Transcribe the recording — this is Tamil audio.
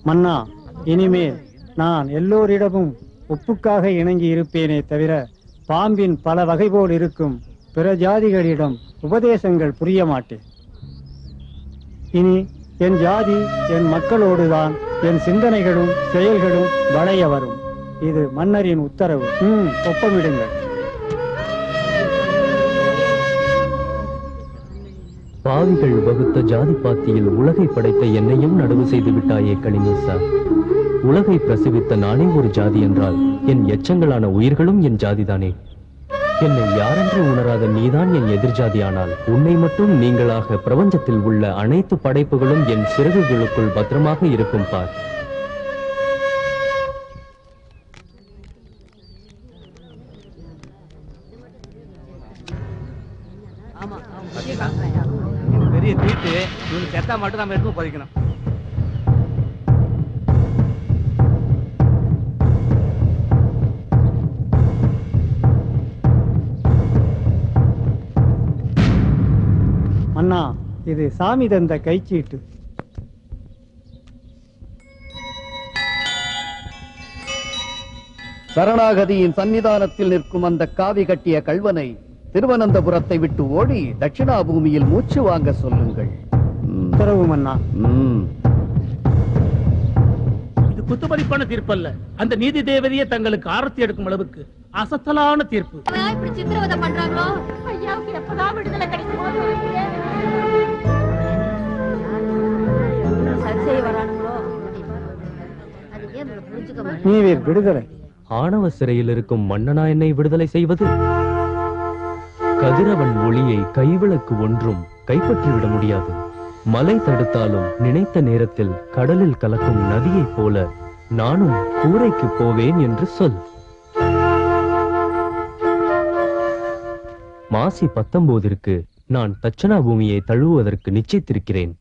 மன்னா, இனிமேல் நான் எல்லோரிடமும் ஒப்புக்காக இணங்கி இருப்பேனே தவிர பாம்பின் பல வகை போல் இருக்கும் பிற ஜாதிகளிடம் உபதேசங்கள் புரிய மாட்டேன். இனி என் ஜாதி என் மக்களோடுதான் என் சிந்தனைகளும் செயல்களும் வளைய வரும். இது மன்னரின் உத்தரவு. ஒப்பமிடுங்கள். பாவிகள் வகுத்த ஜாதி பாத்தியில் உலகை படைத்த என்னையும் நடுவு செய்து விட்டாயே கலிமூசா. உலகை பிரசவித்த நானே ஒரு ஜாதி என்றால் என் எச்சங்களான உயிர்களும் என் ஜாதிதானே. என்னை யாரென்று உணராத நீதான் என் எதிர்ஜாதியானால் உன்னை மட்டும் நீங்களாக பிரபஞ்சத்தில் உள்ள அனைத்து படைப்புகளும் என் சிறகுகளுக்குள் பத்திரமாக இருக்கும் பார். பெரிய தீட்டு இவங்க செத்தா மட்டும் நம்ம எடுத்து பதிக்கணும். அண்ணா, இது சாமி தந்த கைச்சீட்டு. சரணாகதியின் சன்னிதானத்தில் நிற்கும் அந்த காவி கட்டிய கள்வனை திருவனந்தபுரத்தை விட்டு ஓடி தட்சிணா பூமியில் மூச்சு வாங்க சொல்லுங்கள். உத்தரவு மன்னா. இது குத்துமதிப்பான தீர்ப்பு அல்ல. அந்த நீதி தேவதையே தங்களுக்கு ஆரத்தி எடுக்கும் அளவுக்கு அசத்தலான தீர்ப்பு. நீவீர் விடுதலை. ஆணவ சிறையில் இருக்கும் மன்னனா என்னை விடுதலை செய்வது? கதிரவன் ஒளியை கைவிளக்கு ஒன்றும் கைப்பற்றிவிட முடியாது. மலை தடுத்தாலும் நினைத்த நேரத்தில் கடலில் கலக்கும் நதியைப் போல நானும் கூரைக்கு போவேன் என்று சொல். மாசி 19 நான் தட்சணா பூமியை தழுவுவதற்கு நிச்சயித்திருக்கிறேன்.